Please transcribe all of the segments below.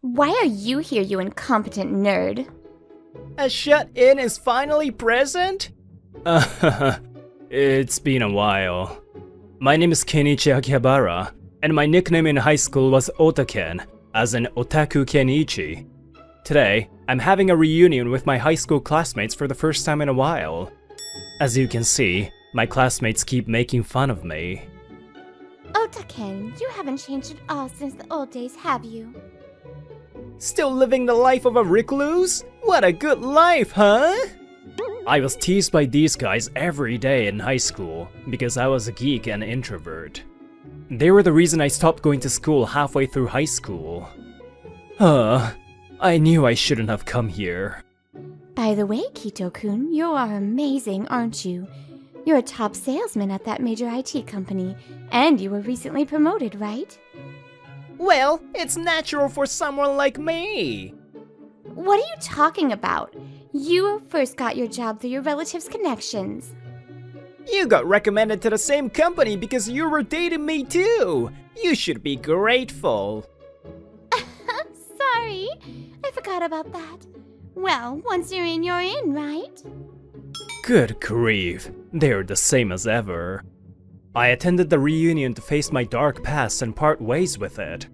Why are you here, you incompetent nerd? A shut-in is finally present? It's been a while. My name is Kenichi Akihabara, and my nickname in high school was Otaken, as in Otaku Kenichi. Today, I'm having a reunion with my high school classmates for the first time in a while. As you can see, my classmates keep making fun of me. Otaken, you haven't changed at all since the old days, have you? Still living the life of a recluse? What a good life, huh? I was teased by these guys every day in high school because I was a geek and introvert. They were the reason I stopped going to school halfway through high school. I knew I shouldn't have come here. By the way, Kito-kun, you are amazing, aren't you? You're a top salesman at that major IT company, and you were recently promoted, right? Well, it's natural for someone like me. What are you talking about? You first got your job through your relatives' connections. You got recommended to the same company because you were dating me too. You should be grateful. Sorry, I forgot about that. Well, once you're in, right? Good grief, they're the same as ever. I attended the reunion to face my dark past and part ways with it.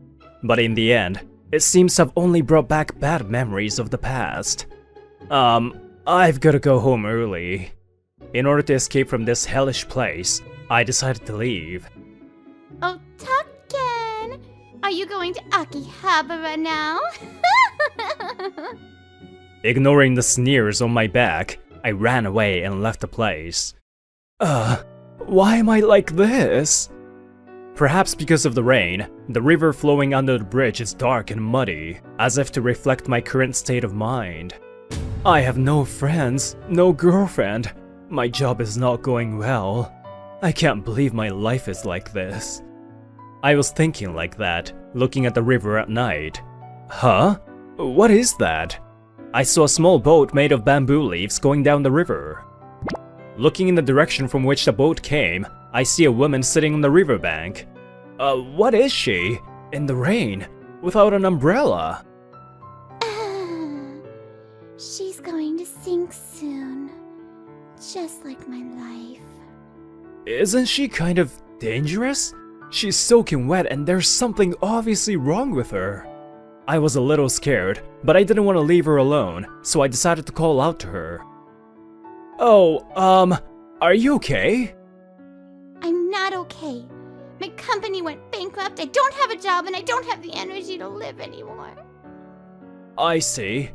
But in the end, it seems to have only brought back bad memories of the past. I've gotta go home early. In order to escape from this hellish place, I decided to leave. Otaken! Are you going to Akihabara now? Ignoring the sneers on my back, I ran away and left the place. Why am I like this? Perhaps because of the rain, the river flowing under the bridge is dark and muddy, as if to reflect my current state of mind. I have no friends, no girlfriend. My job is not going well. I can't believe my life is like this. I was thinking like that, looking at the river at night. Huh? What is that? I saw a small boat made of bamboo leaves going down the river. Looking in the direction from which the boat came, I see a woman sitting on the riverbank. What is she? In the rain, without an umbrella. She's going to sink soon. Just like my life. Isn't she kind of dangerous? She's soaking wet and there's something obviously wrong with her. I was a little scared, but I didn't want to leave her alone, so I decided to call out to her. Oh, are you okay? I'm not okay. My company went bankrupt, I don't have a job, and I don't have the energy to live anymore. I see.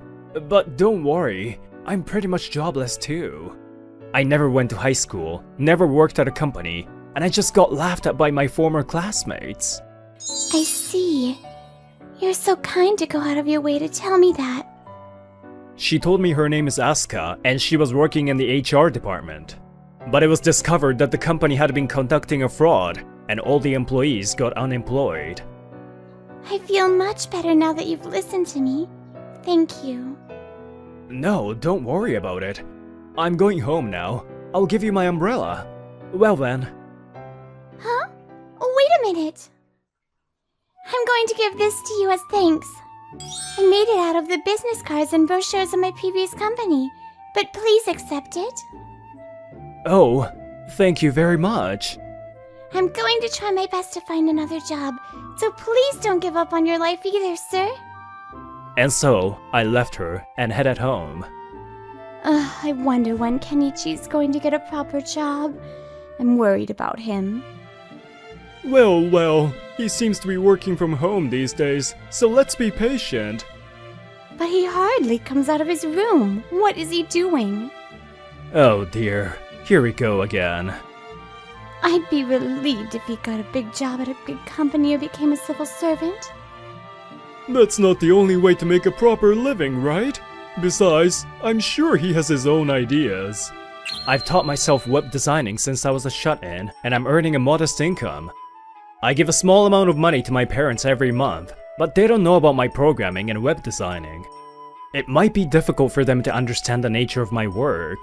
But don't worry, I'm pretty much jobless too. I never went to high school, never worked at a company, and I just got laughed at by my former classmates. I see. You're so kind to go out of your way to tell me that. She told me her name is Asuka and she was working in the HR department. But it was discovered that the company had been conducting a fraud and all the employees got unemployed. I feel much better now that you've listened to me. Thank you. No, don't worry about it. I'm going home now. I'll give you my umbrella. Well then. Huh? Wait a minute. I'm going to give this to you as thanks. I made it out of the business cards and brochures of my previous company, but please accept it. Oh, thank you very much. I'm going to try my best to find another job, so please don't give up on your life either, sir. And so, I left her and headed home. I wonder when Kenichi's going to get a proper job. I'm worried about him. Well, he seems to be working from home these days, so let's be patient. But he hardly comes out of his room. What is he doing? Oh dear, here we go again. I'd be relieved if he got a big job at a big company or became a civil servant. That's not the only way to make a proper living, right? Besides, I'm sure he has his own ideas. I've taught myself web designing since I was a shut-in, and I'm earning a modest income. I give a small amount of money to my parents every month, but they don't know about my programming and web designing. It might be difficult for them to understand the nature of my work.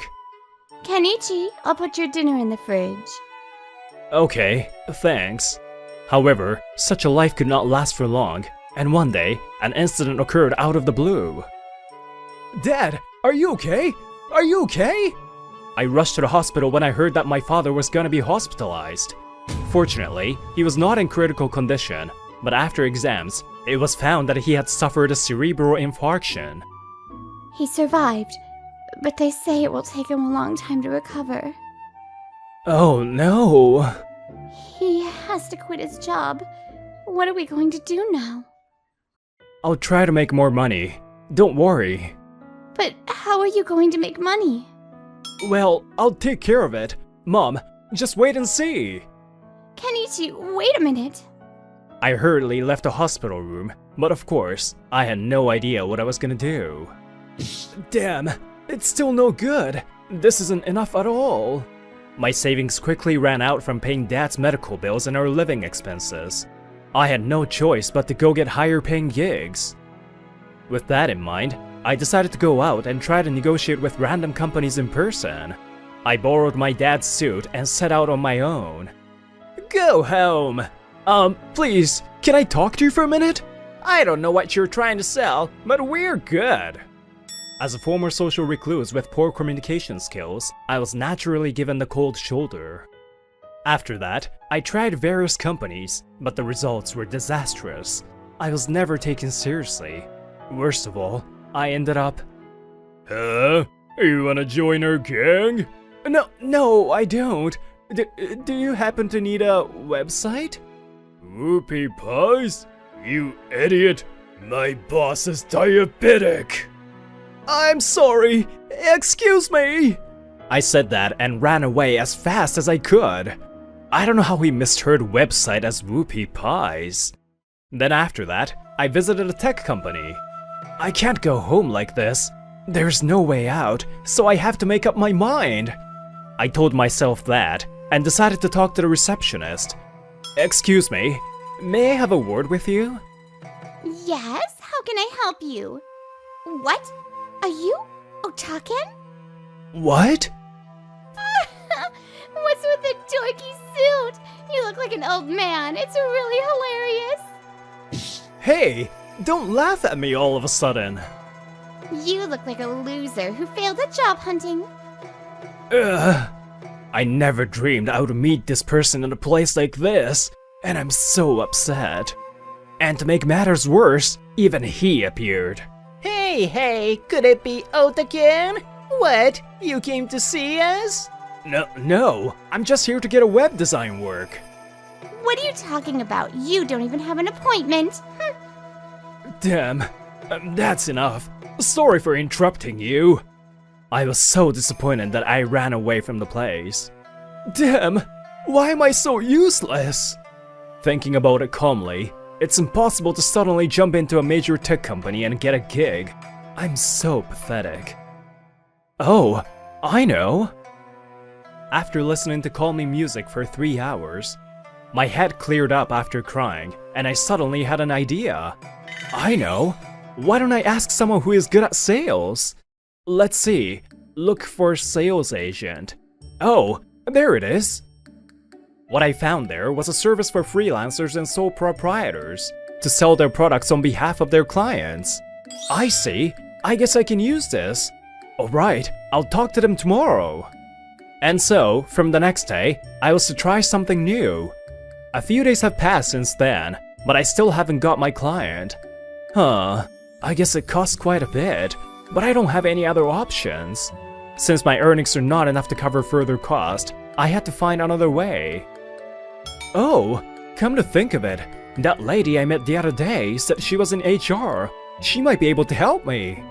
Kenichi, I'll put your dinner in the fridge. Okay, thanks. However, such a life could not last for long, And one day, an incident occurred out of the blue. Dad, are you okay? Are you okay? I rushed to the hospital when I heard that my father was gonna be hospitalized. Fortunately, he was not in critical condition, but after exams, it was found that he had suffered a cerebral infarction. He survived, but they say it will take him a long time to recover. Oh no! He has to quit his job. What are we going to do now? I'll try to make more money. Don't worry. But how are you going to make money? Well, I'll take care of it. Mom, just wait and see. Kenichi, wait a minute. I hurriedly left the hospital room, but of course, I had no idea what I was gonna do. Damn, it's still no good. This isn't enough at all. My savings quickly ran out from paying Dad's medical bills and our living expenses. I had no choice but to go get higher paying gigs. With that in mind, I decided to go out and try to negotiate with random companies in person. I borrowed my dad's suit and set out on my own. Go home! Please, can I talk to you for a minute? I don't know what you're trying to sell, but we're good. As a former social recluse with poor communication skills, I was naturally given the cold shoulder. After that, I tried various companies, but the results were disastrous. I was never taken seriously. Worst of all, I ended up... Huh? You wanna join our gang? No, I don't. Do you happen to need a website? Whoopie pies? You idiot! My boss is diabetic! I'm sorry! Excuse me! I said that and ran away as fast as I could. I don't know how he misheard website as whoopie pies. Then after that, I visited a tech company. I can't go home like this. There's no way out, so I have to make up my mind. I told myself that, and decided to talk to the receptionist. Excuse me, may I have a word with you? Yes, how can I help you? What? Are you Otaken? What? What's with the dorky suit? You look like an old man. It's really hilarious. Hey, don't laugh at me all of a sudden. You look like a loser who failed at job hunting. Ugh. I never dreamed I would meet this person in a place like this, and I'm so upset. And to make matters worse, even he appeared. Hey, could it be Otaken? What, you came to see us? No, I'm just here to get a web design work. What are you talking about? You don't even have an appointment. Damn, that's enough. Sorry for interrupting you. I was so disappointed that I ran away from the place. Damn, why am I so useless? Thinking about it calmly, it's impossible to suddenly jump into a major tech company and get a gig. I'm so pathetic. Oh, I know. After listening to calming music for 3 hours, my head cleared up after crying, and I suddenly had an idea. I know. Why don't I ask someone who is good at sales? Let's see. Look for sales agent. Oh, there it is. What I found there was a service for freelancers and sole proprietors to sell their products on behalf of their clients. I see. I guess I can use this. Alright, I'll talk to them tomorrow. And so, from the next day, I was to try something new. A few days have passed since then, but I still haven't got my client. Huh, I guess it costs quite a bit, but I don't have any other options. Since my earnings are not enough to cover further cost, I had to find another way. Oh, come to think of it, that lady I met the other day said she was in HR. She might be able to help me.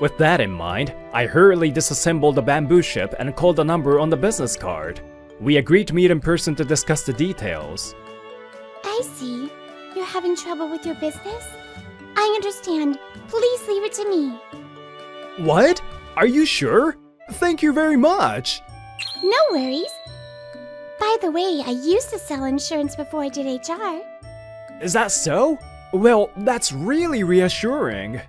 With that in mind, I hurriedly disassembled the bamboo ship and called the number on the business card. We agreed to meet in person to discuss the details. I see. You're having trouble with your business? I understand. Please leave it to me. What? Are you sure? Thank you very much. No worries. By the way, I used to sell insurance before I did HR. Is that so? Well, that's really reassuring.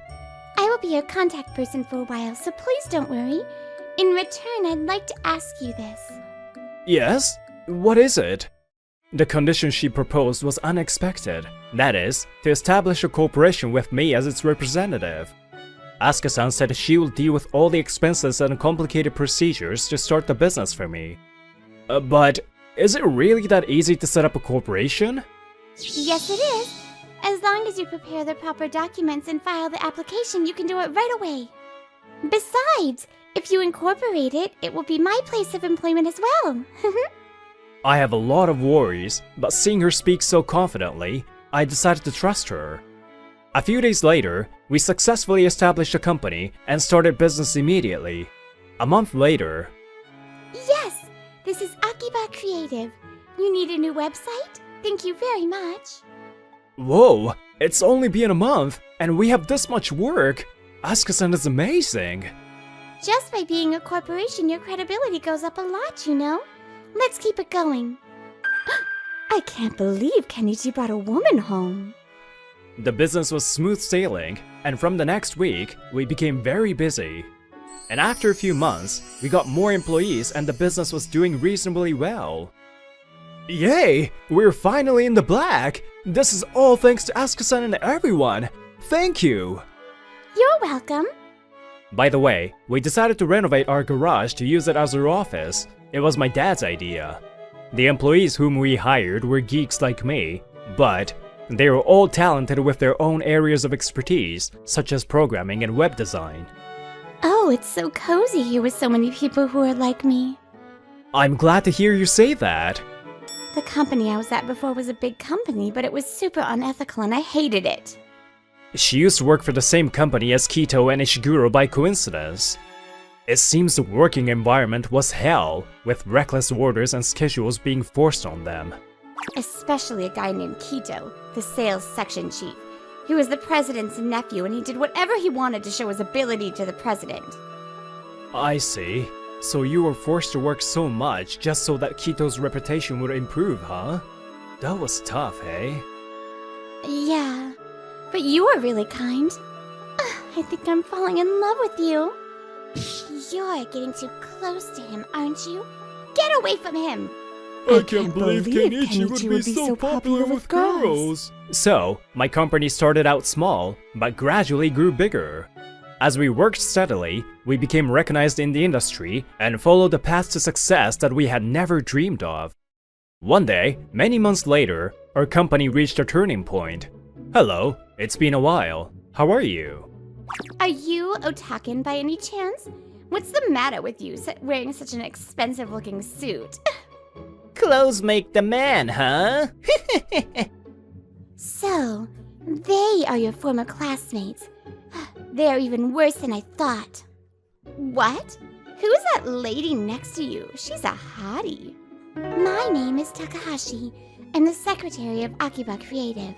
I will be your contact person for a while, so please don't worry. In return, I'd like to ask you this. Yes? What is it? The condition she proposed was unexpected. That is, to establish a corporation with me as its representative. Asuka-san said she will deal with all the expenses and complicated procedures to start the business for me. But is it really that easy to set up a corporation? Yes, it is. As long as you prepare the proper documents and file the application, you can do it right away. Besides, if you incorporate it, it will be my place of employment as well. I have a lot of worries, but seeing her speak so confidently, I decided to trust her. A few days later, we successfully established a company and started business immediately. A month later... Yes, this is Akiba Creative. You need a new website? Thank you very much. Whoa, it's only been a month, and we have this much work! Asuka-san is amazing! Just by being a corporation, your credibility goes up a lot, you know? Let's keep it going. I can't believe Kenichi brought a woman home. The business was smooth sailing, and from the next week, we became very busy. And after a few months, we got more employees and the business was doing reasonably well. Yay! We're finally in the black! This is all thanks to Asuka-san and everyone! Thank you! You're welcome. By the way, we decided to renovate our garage to use it as our office. It was my dad's idea. The employees whom we hired were geeks like me, but they were all talented with their own areas of expertise, such as programming and web design. Oh, it's so cozy here with so many people who are like me. I'm glad to hear you say that. The company I was at before was a big company, but it was super unethical and I hated it. She used to work for the same company as Kito and Ishiguro by coincidence. It seems the working environment was hell, with reckless orders and schedules being forced on them. Especially a guy named Kito, the sales section chief. He was the president's nephew and he did whatever he wanted to show his ability to the president. I see. So you were forced to work so much just so that Kito's reputation would improve, huh? That was tough, hey? Yeah, but you were really kind. I think I'm falling in love with you. You're getting too close to him, aren't you? Get away from him! I can't believe Kenichi would be so popular with girls. So, my company started out small, but gradually grew bigger. As we worked steadily, we became recognized in the industry and followed a path to success that we had never dreamed of. One day, many months later, our company reached a turning point. Hello, it's been a while. How are you? Are you Otaken by any chance? What's the matter with you wearing such an expensive-looking suit? Clothes make the man, huh? So, they are your former classmates. They are even worse than I thought. What? Who's that lady next to you? She's a hottie. My name is Takahashi. I'm the secretary of Akiba Creative.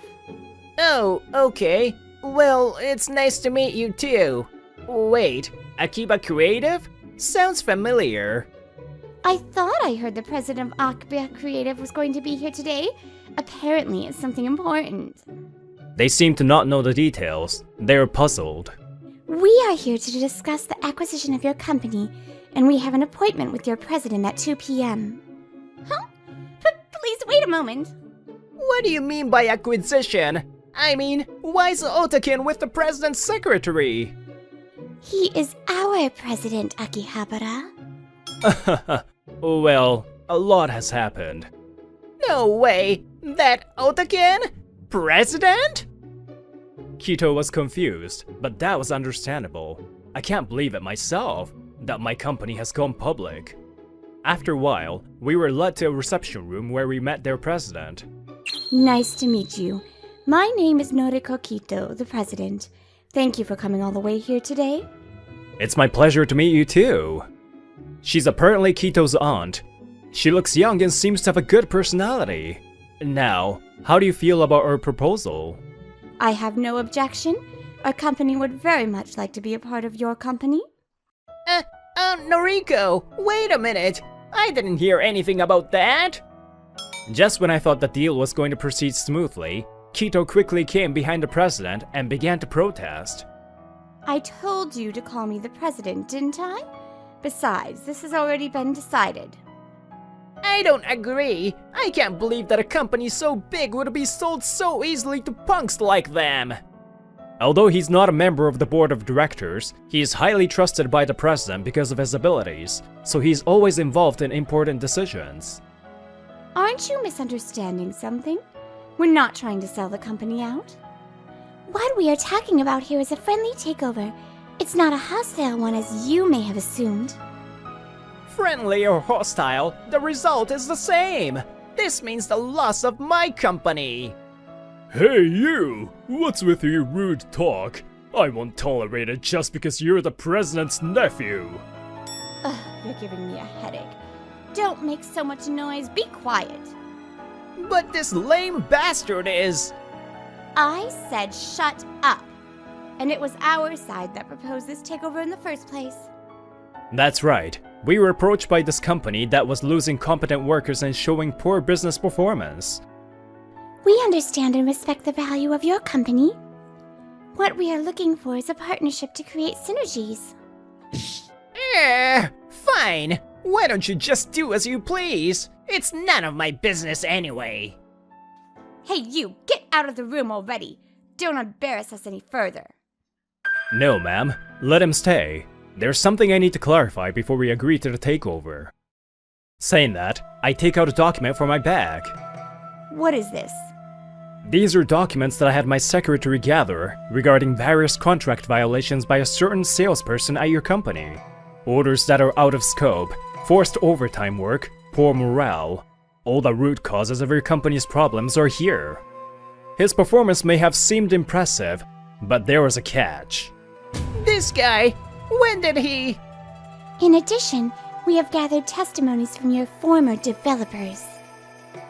Oh, okay. Well, it's nice to meet you too. Wait, Akiba Creative? Sounds familiar. I thought I heard the president of Akiba Creative was going to be here today. Apparently it's something important. They seem to not know the details. They're puzzled. We are here to discuss the acquisition of your company, and we have an appointment with your president at 2 p.m. Huh? Please wait a moment. What do you mean by acquisition? I mean, why is Otaken with the president's secretary? He is our president, Akihabara. Well, a lot has happened. No way! That Otaken? President? Kito was confused, but that was understandable. I can't believe it myself, that my company has gone public. After a while, we were led to a reception room where we met their president. Nice to meet you. My name is Noriko Kito, the president. Thank you for coming all the way here today. It's my pleasure to meet you too. She's apparently Kito's aunt. She looks young and seems to have a good personality. Now, how do you feel about our proposal? I have no objection. Our company would very much like to be a part of your company. Noriko, wait a minute. I didn't hear anything about that. Just when I thought the deal was going to proceed smoothly, Kito quickly came behind the president and began to protest. I told you to call me the president, didn't I? Besides, this has already been decided. I don't agree. I can't believe that a company so big would be sold so easily to punks like them. Although he's not a member of the board of directors, he is highly trusted by the president because of his abilities, so he's always involved in important decisions. Aren't you misunderstanding something? We're not trying to sell the company out. What we are talking about here is a friendly takeover. It's not a hostile one as you may have assumed. Friendly or hostile, the result is the same. This means the loss of my company. Hey you! What's with your rude talk? I won't tolerate it just because you're the president's nephew. Ugh, you're giving me a headache. Don't make so much noise, be quiet. But this lame bastard is... I said shut up. And it was our side that proposed this takeover in the first place. That's right. We were approached by this company that was losing competent workers and showing poor business performance. We understand and respect the value of your company. What we are looking for is a partnership to create synergies. Fine. Why don't you just do as you please? It's none of my business anyway. Hey you, get out of the room already. Don't embarrass us any further. No, ma'am. Let him stay. There's something I need to clarify before we agree to the takeover. Saying that, I take out a document from my bag. What is this? These are documents that I had my secretary gather regarding various contract violations by a certain salesperson at your company. Orders that are out of scope, forced overtime work, poor morale. All the root causes of your company's problems are here. His performance may have seemed impressive, but there was a catch. This guy, when did he... In addition, we have gathered testimonies from your former developers.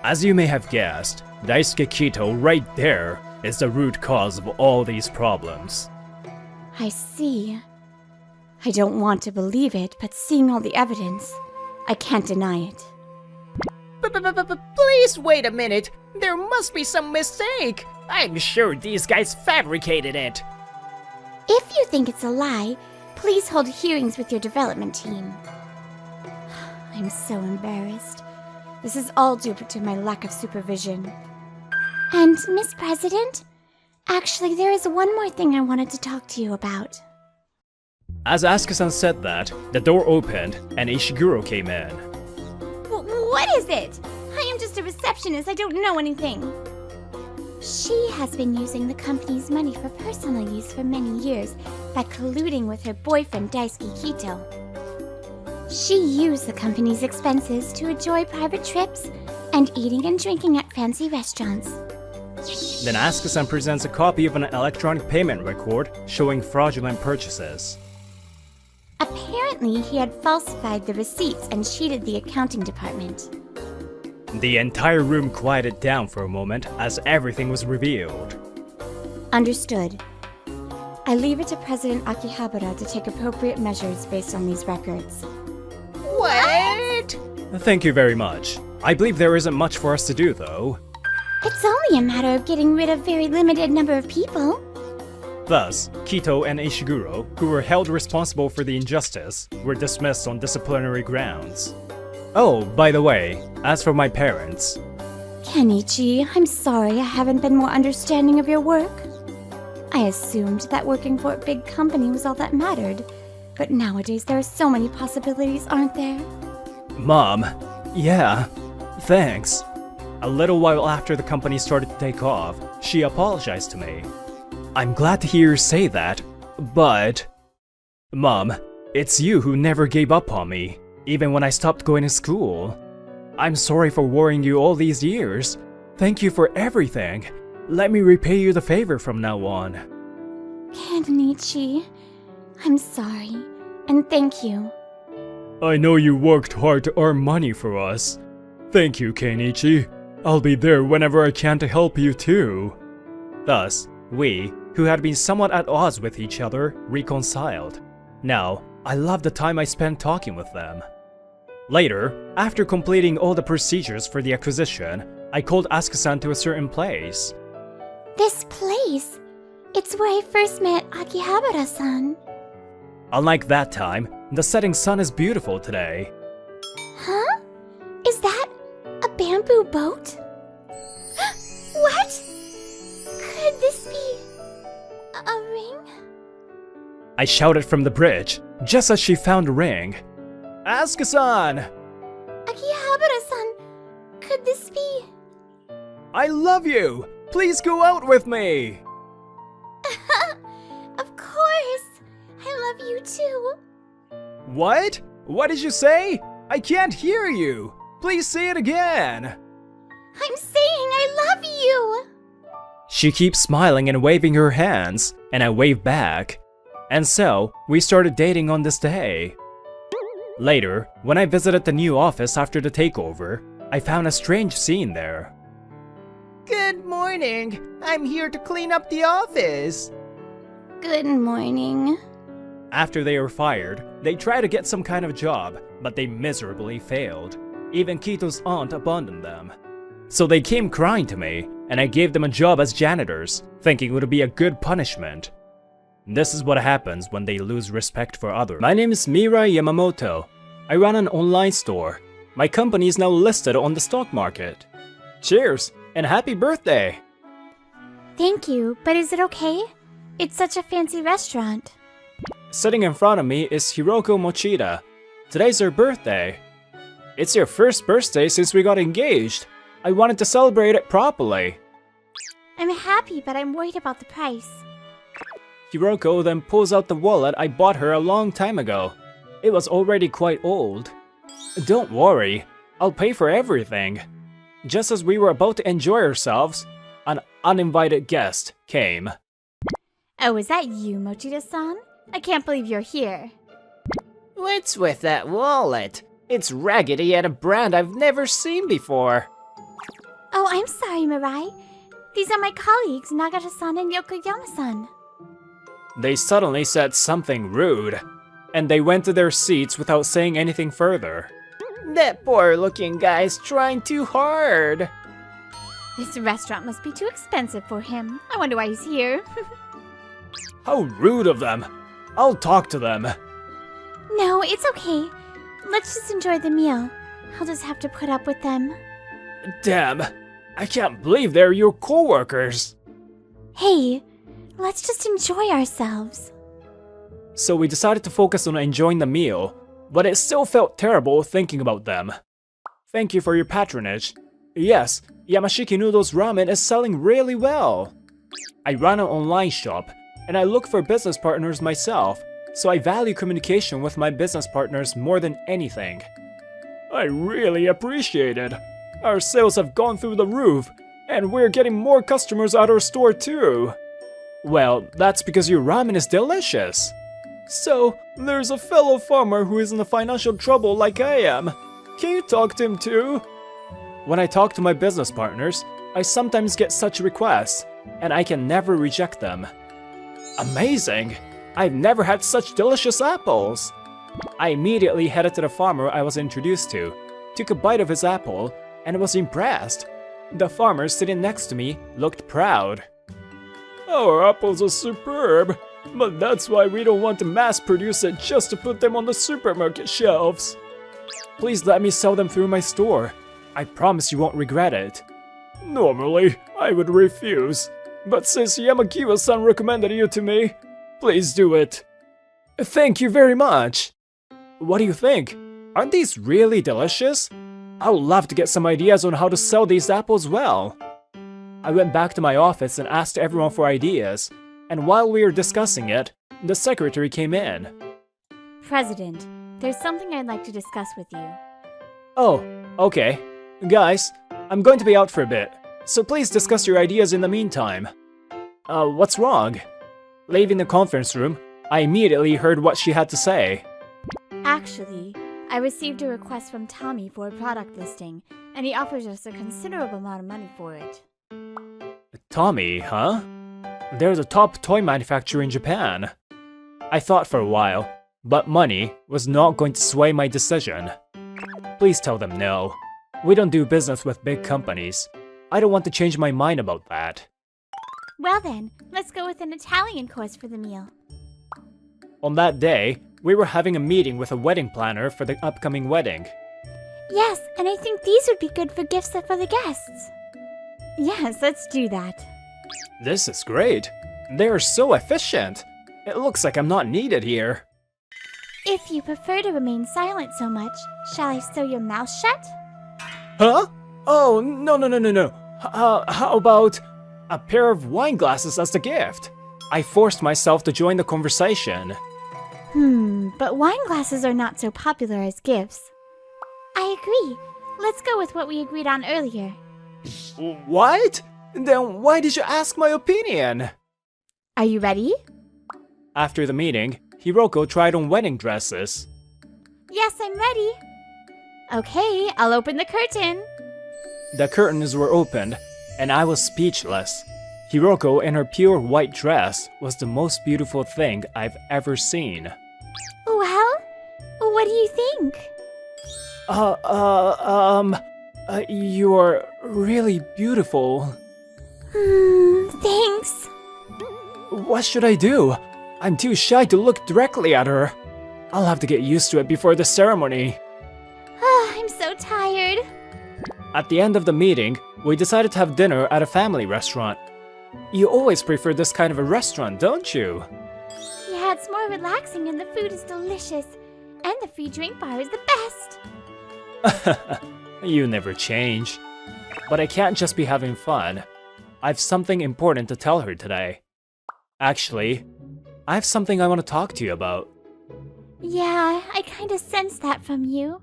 As you may have guessed, Daisuke Kito right there is the root cause of all these problems. I see. I don't want to believe it, but seeing all the evidence, I can't deny it. Please wait a minute. There must be some mistake. I'm sure these guys fabricated it. If you think it's a lie, please hold hearings with your development team. I'm so embarrassed. This is all due to my lack of supervision. And, Miss President, actually there is one more thing I wanted to talk to you about. As Asuka-san said that, the door opened and Ishiguro came in. What is it? I am just a receptionist, I don't know anything. She has been using the company's money for personal use for many years by colluding with her boyfriend Daisuke Kito. She used the company's expenses to enjoy private trips and eating and drinking at fancy restaurants. Then Asuka-san presents a copy of an electronic payment record showing fraudulent purchases. Apparently, he had falsified the receipts and cheated the accounting department. The entire room quieted down for a moment as everything was revealed. Understood. I leave it to President Akihabara to take appropriate measures based on these records. What? Thank you very much. I believe there isn't much for us to do, though. It's only a matter of getting rid of a very limited number of people. Thus, Kito and Ishiguro, who were held responsible for the injustice, were dismissed on disciplinary grounds. Oh, by the way, as for my parents... Kenichi, I'm sorry I haven't been more understanding of your work. I assumed that working for a big company was all that mattered, but nowadays there are so many possibilities, aren't there? Mom, yeah, thanks. A little while after the company started to take off, she apologized to me. I'm glad to hear you say that, but... Mom, it's you who never gave up on me, even when I stopped going to school. I'm sorry for worrying you all these years. Thank you for everything. Let me repay you the favor from now on. Kenichi, I'm sorry, and thank you. I know you worked hard to earn money for us. Thank you, Kenichi. I'll be there whenever I can to help you too. Thus, we, who had been somewhat at odds with each other, reconciled. Now, I love the time I spent talking with them. Later, after completing all the procedures for the acquisition, I called Asuka-san to a certain place. This place? It's where I first met Akihabara-san. Unlike that time, the setting sun is beautiful today. Huh? Is that bamboo boat? What? Could this be a ring? I shouted from the bridge, just as she found a ring. Asuka-san! Akihabara-san, could this be? I love you! Please go out with me! Of course! I love you too. What? What did you say? I can't hear you! Please say it again! I'm saying I love you! She keeps smiling and waving her hands, and I wave back. And so, we started dating on this day. Later, when I visited the new office after the takeover, I found a strange scene there. Good morning. I'm here to clean up the office. Good morning. After they were fired, they tried to get some kind of job, but they miserably failed. Even Kito's aunt abandoned them. So they came crying to me, and I gave them a job as janitors, thinking it would be a good punishment. This is what happens when they lose respect for others. My name is Mira Yamamoto. I run an online store. My company is now listed on the stock market. Cheers, and happy birthday! Thank you, but is it okay? It's such a fancy restaurant. Sitting in front of me is Hiroko Mochida. Today's her birthday. It's your first birthday since we got engaged. I wanted to celebrate it properly. I'm happy, but I'm worried about the price. Hiroko then pulls out the wallet I bought her a long time ago. It was already quite old. Don't worry, I'll pay for everything. Just as we were about to enjoy ourselves, an uninvited guest came. Oh, is that you, Mochida-san? I can't believe you're here. What's with that wallet? It's raggedy at a brand I've never seen before. Oh, I'm sorry, Mirai. These are my colleagues, Nagata-san and Yokoyama-san. They suddenly said something rude, and they went to their seats without saying anything further. That poor-looking guy's trying too hard. This restaurant must be too expensive for him. I wonder why he's here. How rude of them! I'll talk to them. No, it's okay. Let's just enjoy the meal. I'll just have to put up with them. Damn, I can't believe they're your coworkers. Hey, let's just enjoy ourselves. So we decided to focus on enjoying the meal, but it still felt terrible thinking about them. Thank you for your patronage. Yes, Yamashiki Noodle's ramen is selling really well. I run an online shop, and I look for business partners myself, so I value communication with my business partners more than anything. I really appreciate it. Our sales have gone through the roof, and we're getting more customers at our store too. Well, that's because your ramen is delicious. So, there's a fellow farmer who is in financial trouble like I am. Can you talk to him too? When I talk to my business partners, I sometimes get such requests, and I can never reject them. Amazing! I've never had such delicious apples! I immediately headed to the farmer I was introduced to, took a bite of his apple, and was impressed. The farmer sitting next to me looked proud. Our apples are superb, but that's why we don't want to mass produce it just to put them on the supermarket shelves. Please let me sell them through my store. I promise you won't regret it. Normally, I would refuse, but since Yamakiwa-san recommended you to me, please do it. Thank you very much. What do you think? Aren't these really delicious? I would love to get some ideas on how to sell these apples well. I went back to my office and asked everyone for ideas, and while we were discussing it, the secretary came in. President, there's something I'd like to discuss with you. Oh, okay. Guys, I'm going to be out for a bit, so please discuss your ideas in the meantime. What's wrong? Leaving the conference room, I immediately heard what she had to say. Actually, I received a request from Tommy for a product listing, and he offers us a considerable amount of money for it. Tommy, huh? There's a top toy manufacturer in Japan. I thought for a while, but money was not going to sway my decision. Please tell them no. We don't do business with big companies. I don't want to change my mind about that. Well then, let's go with an Italian course for the meal. On that day, we were having a meeting with a wedding planner for the upcoming wedding. Yes, and I think these would be good for gifts for the guests. Yes, let's do that. This is great. They're so efficient. It looks like I'm not needed here. If you prefer to remain silent so much, shall I sew your mouth shut? Huh? Oh, no. How about a pair of wine glasses as the gift? I forced myself to join the conversation. But wine glasses are not so popular as gifts. I agree. Let's go with what we agreed on earlier. What? Then why did you ask my opinion? Are you ready? After the meeting, Hiroko tried on wedding dresses. Yes, I'm ready. Okay, I'll open the curtain. The curtains were opened, and I was speechless. Hiroko in her pure white dress was the most beautiful thing I've ever seen. Well, what do you think? You're really beautiful. Thanks. What should I do? I'm too shy to look directly at her. I'll have to get used to it before the ceremony. I'm so tired. At the end of the meeting, we decided to have dinner at a family restaurant. You always prefer this kind of a restaurant, don't you? Yeah, it's more relaxing and the food is delicious. And the free drink bar is the best. You never change. But I can't just be having fun. I've something important to tell her today. Actually, I have something I want to talk to you about. Yeah, I kinda sense that from you.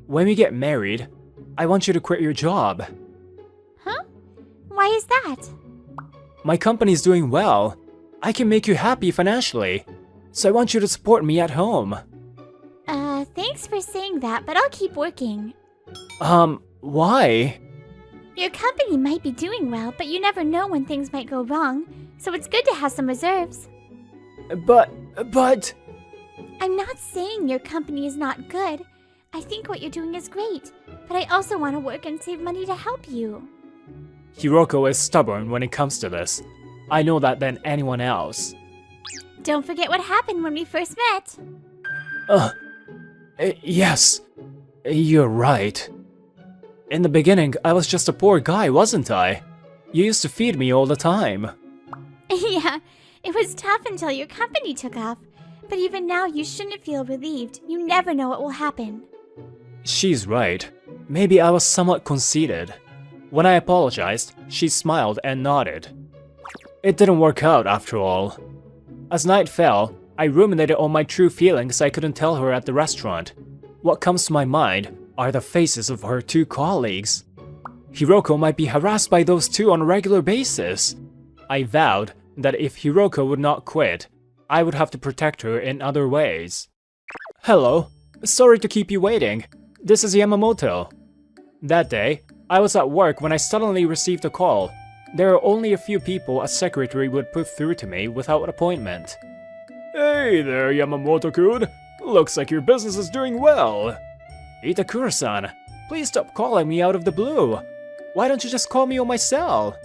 When we get married, I want you to quit your job. Huh? Why is that? My company's doing well. I can make you happy financially. So I want you to support me at home. Thanks for saying that, but I'll keep working. Why? Your company might be doing well, but you never know when things might go wrong, so it's good to have some reserves. But... I'm not saying your company is not good. I think what you're doing is great, but I also want to work and save money to help you. Hiroko is stubborn when it comes to this. I know that than anyone else. Don't forget what happened when we first met. Yes. You're right. In the beginning, I was just a poor guy, wasn't I? You used to feed me all the time. Yeah, it was tough until your company took off. But even now, you shouldn't feel relieved. You never know what will happen. She's right. Maybe I was somewhat conceited. When I apologized, she smiled and nodded. It didn't work out after all. As night fell, I ruminated on my true feelings I couldn't tell her at the restaurant. What comes to my mind are the faces of her two colleagues. Hiroko might be harassed by those two on a regular basis. I vowed that if Hiroko would not quit, I would have to protect her in other ways. Hello, sorry to keep you waiting. This is Yamamoto. That day, I was at work when I suddenly received a call. There are only a few people a secretary would put through to me without an appointment. Hey there, Yamamoto-kun. Looks like your business is doing well. Itakura-san, please stop calling me out of the blue. Why don't you just call me on my cell?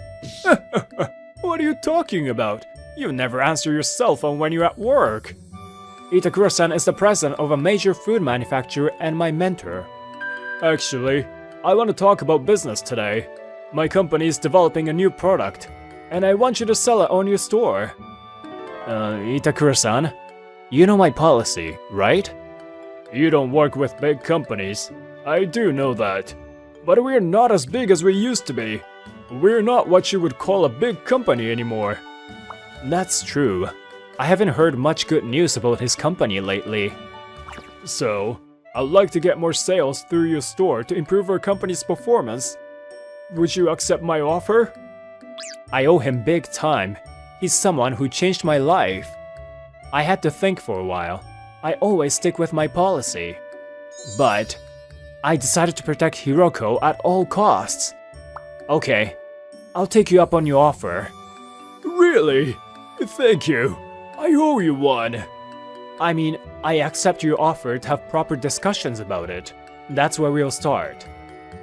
What are you talking about? You never answer your cell phone when you're at work. Itakura-san is the president of a major food manufacturer and my mentor. Actually, I want to talk about business today. My company is developing a new product, and I want you to sell it on your store. Itakura-san, you know my policy, right? You don't work with big companies. I do know that. But we're not as big as we used to be. We're not what you would call a big company anymore. That's true. I haven't heard much good news about his company lately. So, I'd like to get more sales through your store to improve our company's performance. Would you accept my offer? I owe him big time. He's someone who changed my life. I had to think for a while. I always stick with my policy. But I decided to protect Hiroko at all costs. Okay, I'll take you up on your offer. Really? Thank you. I owe you one. I mean, I accept your offer to have proper discussions about it. That's where we'll start.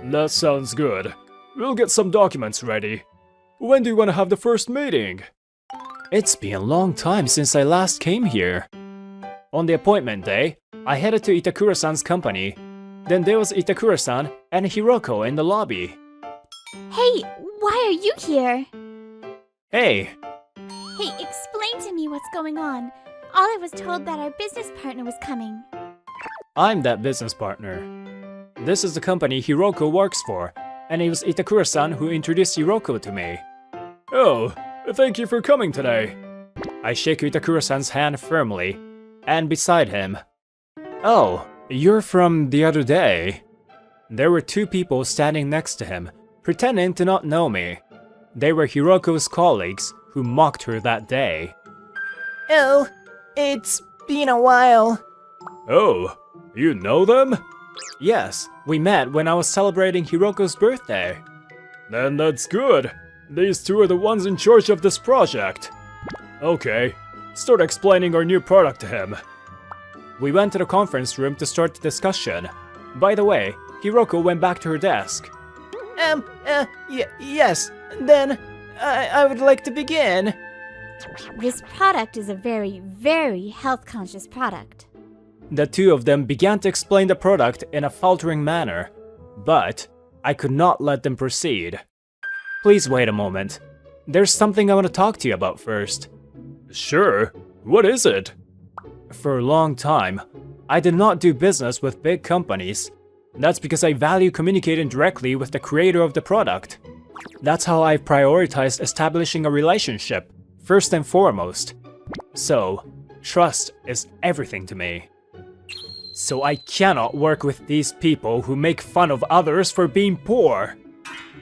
That sounds good. We'll get some documents ready. When do you want to have the first meeting? It's been a long time since I last came here. On the appointment day, I headed to Itakura-san's company. Then there was Itakura-san and Hiroko in the lobby. Hey, why are you here? Hey, Hey, explain to me what's going on. All I was told that our business partner was coming. I'm that business partner. This is the company Hiroko works for, and it was Itakura-san who introduced Hiroko to me. Oh, thank you for coming today. I shake Itakura-san's hand firmly, and beside him. Oh, you're from the other day. There were two people standing next to him, pretending to not know me. They were Hiroko's colleagues who mocked her that day. Oh, it's been a while. Oh, you know them? Yes, we met when I was celebrating Hiroko's birthday. Then that's good. These two are the ones in charge of this project. Okay, start explaining our new product to him. We went to the conference room to start the discussion. By the way, Hiroko went back to her desk. Yes, then I would like to begin. This product is a very, very health-conscious product. The two of them began to explain the product in a faltering manner, but I could not let them proceed. Please wait a moment. There's something I want to talk to you about first. Sure, what is it? For a long time, I did not do business with big companies. That's because I value communicating directly with the creator of the product. That's how I've prioritized establishing a relationship, first and foremost. So, trust is everything to me. So I cannot work with these people who make fun of others for being poor.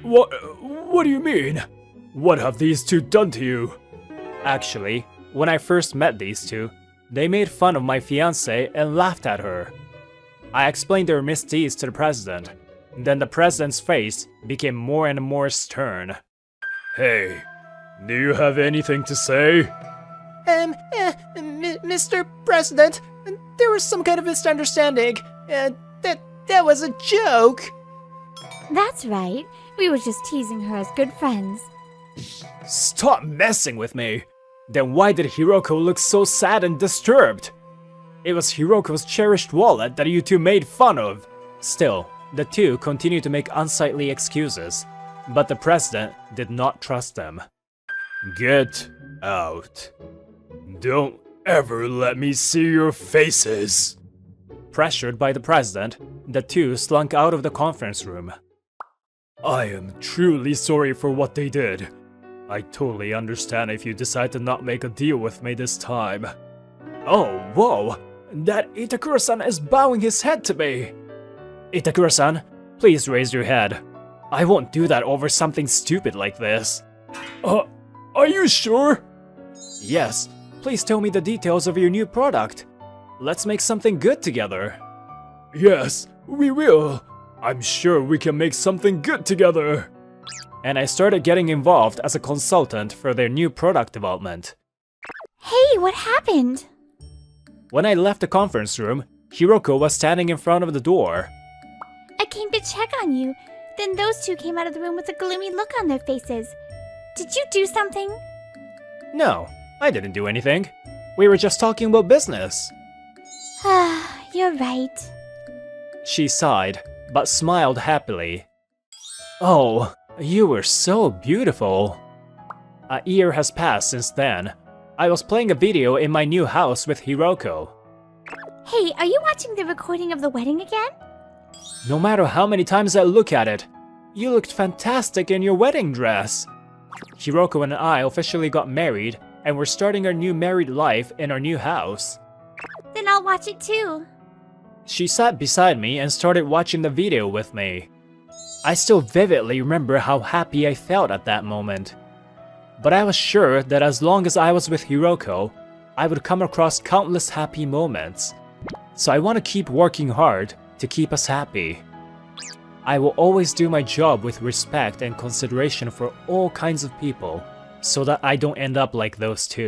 What do you mean? What have these two done to you? Actually, when I first met these two, they made fun of my fiancée and laughed at her. I explained their misdeeds to the president. Then the president's face became more and more stern. Hey, do you have anything to say? Mr. President, there was some kind of misunderstanding. That was a joke. That's right. We were just teasing her as good friends. Stop messing with me! Then why did Hiroko look so sad and disturbed? It was Hiroko's cherished wallet that you two made fun of. Still, the two continued to make unsightly excuses, but the president did not trust them. Get out. Don't ever let me see your faces. Pressured by the president, the two slunk out of the conference room. I am truly sorry for what they did. I totally understand if you decide to not make a deal with me this time. Oh, whoa! That Itakura-san is bowing his head to me! Itakura-san, please raise your head. I won't do that over something stupid like this. Are you sure? Yes, please tell me the details of your new product. Let's make something good together. Yes, we will. I'm sure we can make something good together. And I started getting involved as a consultant for their new product development. Hey, what happened? When I left the conference room, Hiroko was standing in front of the door. I came to check on you. Then those two came out of the room with a gloomy look on their faces. Did you do something? No, I didn't do anything. We were just talking about business. Ah, you're right. She sighed, but smiled happily. Oh, you were so beautiful. A year has passed since then. I was playing a video in my new house with Hiroko. Hey, are you watching the recording of the wedding again? No matter how many times I look at it, you looked fantastic in your wedding dress. Hiroko and I officially got married, and we're starting our new married life in our new house. Then I'll watch it too. She sat beside me and started watching the video with me. I still vividly remember how happy I felt at that moment. But I was sure that as long as I was with Hiroko, I would come across countless happy moments. So I want to keep working hard to keep us happy. I will always do my job with respect and consideration for all kinds of people, so that I don't end up like those two.